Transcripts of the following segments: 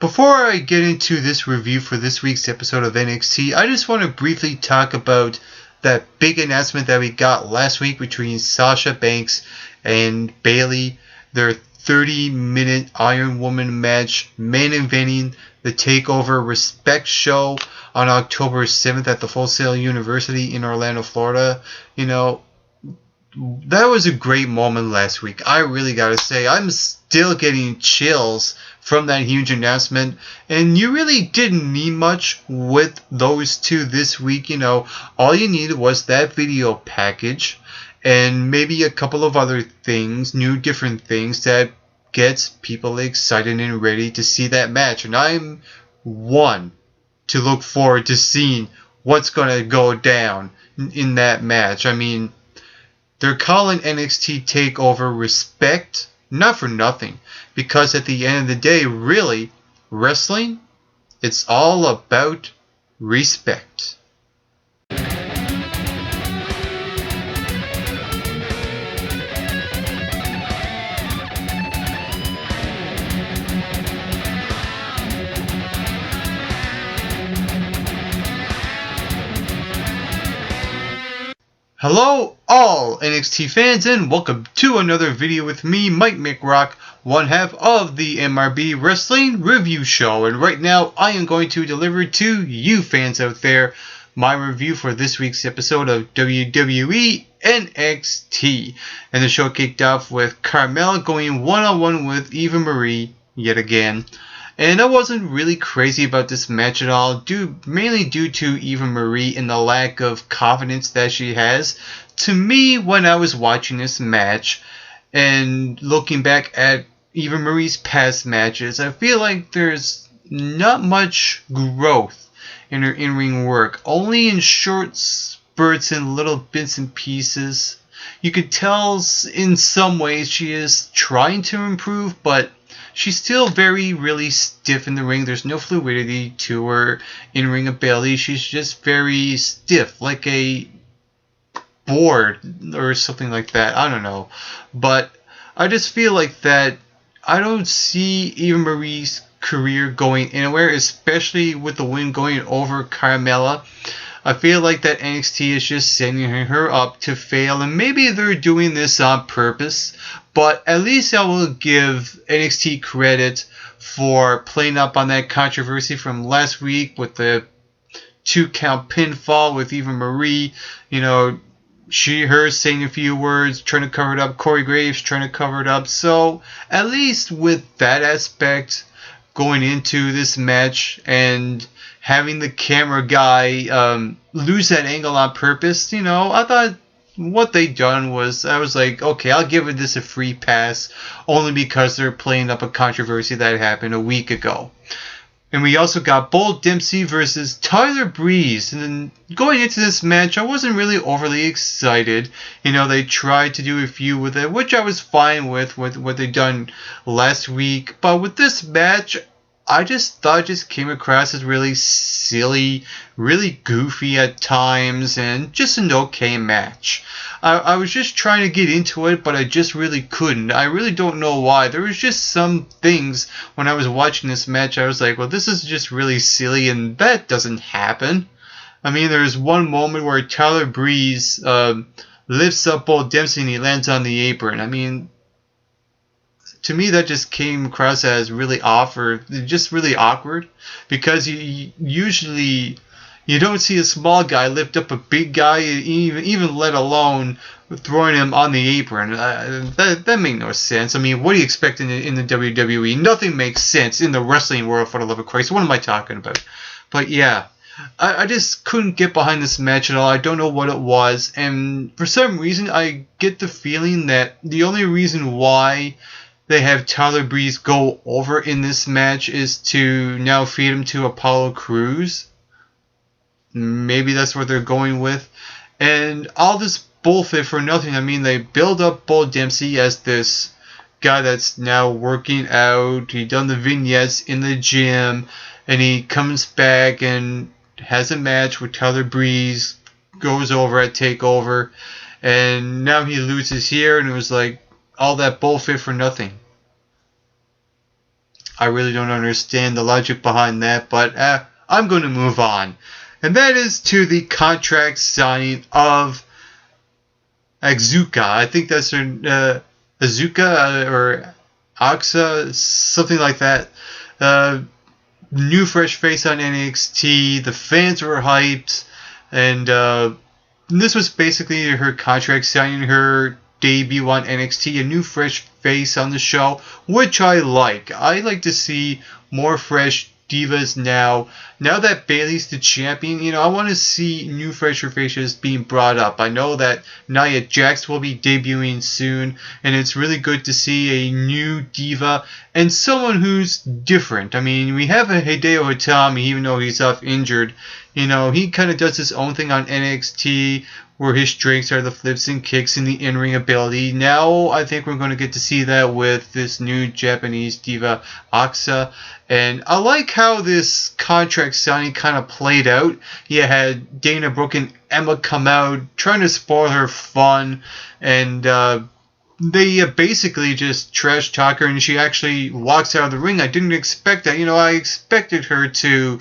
Before I get into this review for this week's episode of NXT, I just want to briefly talk about that big announcement that we got last week between Sasha Banks and Bayley, their 30-minute Iron Woman match, main eventing the TakeOver Respect show on October 7th at the Full Sail University in Orlando, Florida. You know, that was a great moment last week. I really gotta say, I'm still getting chills from that huge announcement, and you really didn't need much with those two this week. You know, all you needed was that video package and maybe a couple of other things, new different things that gets people excited and ready to see that match. And I'm one to look forward to seeing what's gonna go down in that match. I mean, they're calling NXT TakeOver Respect, not for nothing, because at the end of the day, really, wrestling, it's all about respect. Hello all NXT fans, and welcome to another video with me, Mike McRock, one half of the MRB Wrestling Review Show. And right now I am going to deliver to you fans out there my review for this week's episode of WWE NXT. And the show kicked off with Carmella going one-on-one with Eva Marie yet again. And I wasn't really crazy about this match at all, mainly due to Eva Marie and the lack of confidence that she has. To me, when I was watching this match and looking back at Eva Marie's past matches, I feel like there's not much growth in her in-ring work, only in short spurts and little bits and pieces. You could tell in some ways she is trying to improve, but she's still really stiff in the ring. There's no fluidity to her in-ring ability. She's just very stiff, like a board or something like that. I don't know. But I just feel like that I don't see Eva Marie's career going anywhere, especially with the win going over Carmella. I feel like that NXT is just setting her up to fail, and maybe they're doing this on purpose, but at least I will give NXT credit for playing up on that controversy from last week with the 2-count pinfall with Eva Marie. You know, her saying a few words, trying to cover it up, Corey Graves trying to cover it up. So at least with that aspect going into this match and having the camera guy lose that angle on purpose, you know, I thought what they done was, I was like, okay, I'll give this a free pass only because they're playing up a controversy that happened a week ago. And we also got Bull Dempsey versus Tyler Breeze. And then going into this match, I wasn't really overly excited. You know, they tried to do a few with it, which I was fine with what they done last week. But with this match, I just thought it just came across as really silly, really goofy at times, and just an okay match. I was just trying to get into it, but I just really couldn't. I really don't know why. There was just some things when I was watching this match, I was like, well, this is just really silly, and that doesn't happen. I mean, there's one moment where Tyler Breeze lifts up Bull Dempsey and he lands on the apron. I mean, to me, that just came across as really awkward, because usually you don't see a small guy lift up a big guy, even let alone throwing him on the apron. That made no sense. I mean, what do you expect in the WWE? Nothing makes sense in the wrestling world, for the love of Christ. What am I talking about? But yeah, I just couldn't get behind this match at all. I don't know what it was, and for some reason, I get the feeling that the only reason why they have Tyler Breeze go over in this match is to now feed him to Apollo Crews. Maybe that's what they're going with. And all this bullshit for nothing. I mean, they build up Bull Dempsey as this guy that's now working out. He done the vignettes in the gym, and he comes back and has a match with Tyler Breeze, goes over at TakeOver, and now he loses here, and it was like all that bullshit for nothing. I really don't understand the logic behind that, but I'm going to move on. And that is to the contract signing of Suka. I think that's her, Azuka or Axa, something like that. New fresh face on NXT. The fans were hyped, and this was basically her contract signing, her debut on NXT, a new fresh face on the show, which I like. I like to see more fresh divas now. Now that Bayley's the champion, I want to see new fresher faces being brought up. I know that Nia Jax will be debuting soon, and it's really good to see a new diva and someone who's different. I mean, we have a Hideo Itami, even though he's off injured. He kind of does his own thing on NXT, where his strengths are the flips and kicks and the in-ring ability. Now I think we're going to get to see that with this new Japanese diva, Axa. And I like how this contract signing kind of played out. You had Dana Brooke and Emma come out trying to spoil her fun, and they basically just trash talk her, and she actually walks out of the ring. I didn't expect that. I expected her to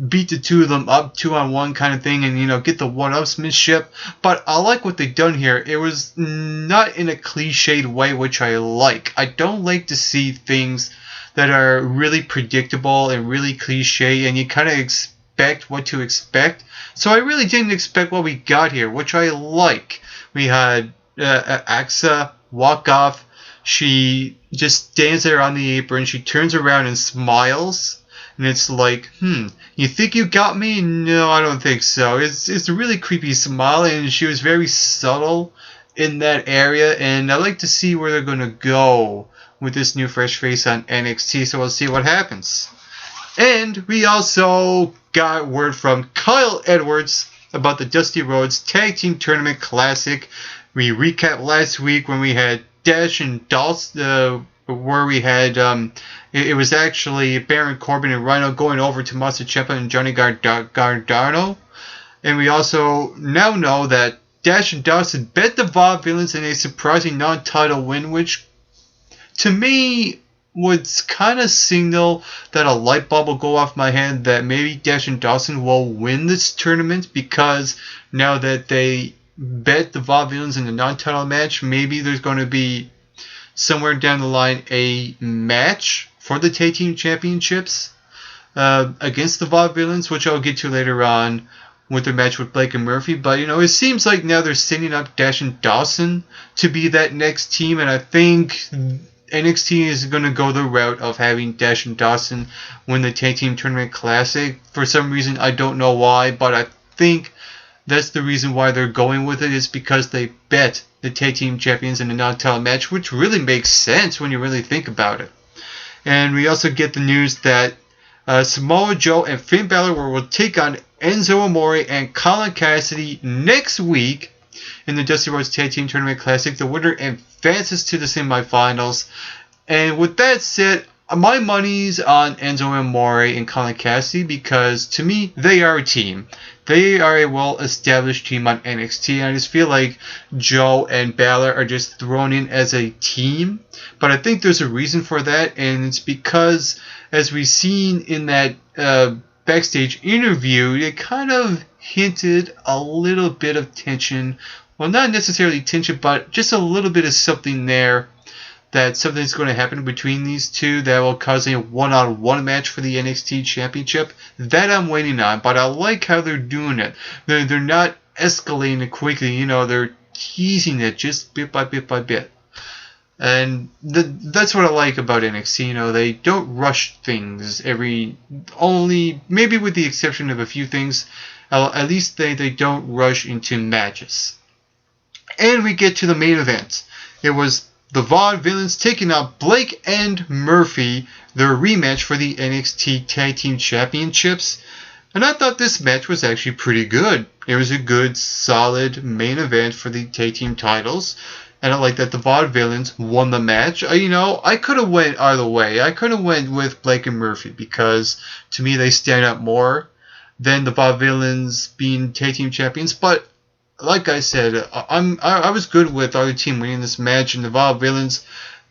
beat the two of them up 2-on-1 kind of thing, and get the one-upsmanship. But I like what they done here. It was not in a cliched way, which I like. I don't like to see things that are really predictable and really cliche, and you kind of expect what to expect. So I really didn't expect what we got here, which I like. We had Axa walk off. She just stands there on the apron. She turns around and smiles. And it's like, you think you got me? No, I don't think so. It's a really creepy smile, and she was very subtle in that area, and I like to see where they're going to go with this new fresh face on NXT, so we'll see what happens. And we also got word from Kyle Edwards about the Dusty Rhodes Tag Team Tournament Classic. We recapped last week when we had Dash and Dawson, where we had it was actually Baron Corbin and Rhino going over to Master Ciampa and Johnny Gargano. And we also now know that Dash and Dawson bet the VaudeVillains in a surprising non-title win, which to me would kind of signal that a light bulb will go off my head that maybe Dash and Dawson will win this tournament, because now that they bet the VaudeVillains in the non-title match, maybe there's going to be somewhere down the line a match for the Tag Team Championships against the VaudeVillains, which I'll get to later on with their match with Blake and Murphy. But, it seems like now they're setting up Dash and Dawson to be that next team, and I think NXT is going to go the route of having Dash and Dawson win the Tag Team Tournament Classic. For some reason, I don't know why, but I think that's the reason why they're going with it, is because they bet the Tag Team Champions in a non-title match, which really makes sense when you really think about it. And we also get the news that Samoa Joe and Finn Balor will take on Enzo Amore and Colin Cassidy next week in the Dusty Rhodes Tag Team Tournament Classic. The winner advances to the semifinals. And with that said, my money's on Enzo Amore and Colin Cassidy, because to me, they are a team. They are a well-established team on NXT, and I just feel like Joe and Balor are just thrown in as a team. But I think there's a reason for that, and it's because, as we've seen in that backstage interview, it kind of hinted a little bit of tension. Well, not necessarily tension, but just a little bit of something there, that something's going to happen between these two that will cause a one-on-one match for the NXT Championship. That I'm waiting on, but I like how they're doing it. They're not escalating it quickly, they're teasing it just bit by bit by bit. And that's what I like about NXT, they don't rush things only maybe with the exception of a few things, at least they don't rush into matches. And we get to the main event. It was the VaudeVillains taking out Blake and Murphy, their rematch for the NXT Tag Team Championships. And I thought this match was actually pretty good. It was a good, solid main event for the Tag Team titles. And I like that the VaudeVillains won the match. I could have went either way. I could have went with Blake and Murphy, because to me they stand out more than the VaudeVillains being Tag Team Champions. But like I said, I was good with our team winning this match, and the VaudeVillains,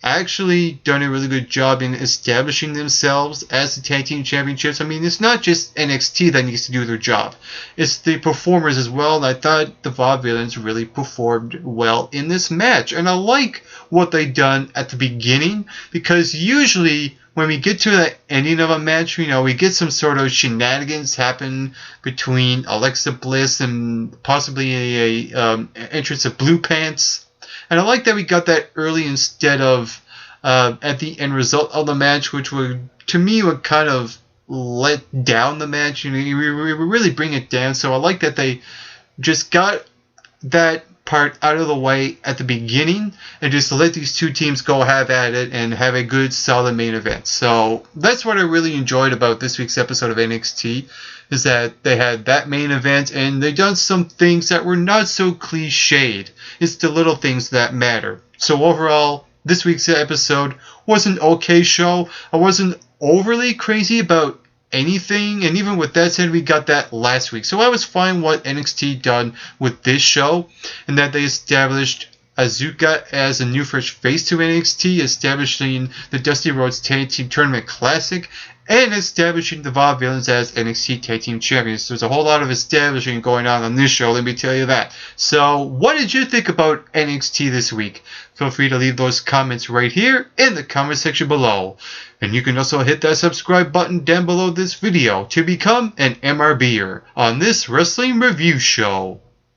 actually done a really good job in establishing themselves as the Tag Team Championships. I mean, it's not just NXT that needs to do their job. It's the performers as well, and I thought the VaudeVillains really performed well in this match. And I like what they done at the beginning, because usually when we get to the ending of a match, we get some sort of shenanigans happen between Alexa Bliss and possibly a entrance of Blue Pants. And I like that we got that early instead of at the end result of the match, which would kind of let down the match. We really bring it down. So I like that they just got that part out of the way at the beginning and just let these two teams go have at it and have a good solid main event. So that's what I really enjoyed about this week's episode of NXT, is that they had that main event and they done some things that were not so cliched. It's the little things that matter. So overall, this week's episode was an okay show. I wasn't overly crazy about anything, and even with that said, we got that last week. So I was fine what NXT done with this show, and that they established Suka as a new fresh face to NXT, establishing the Dusty Rhodes Tag Team Tournament Classic, and establishing the VaudeVillains as NXT Tag Team Champions. There's a whole lot of establishing going on this show, let me tell you that. So, what did you think about NXT this week? Feel free to leave those comments right here in the comment section below. And you can also hit that subscribe button down below this video to become an MRBer on this wrestling review show.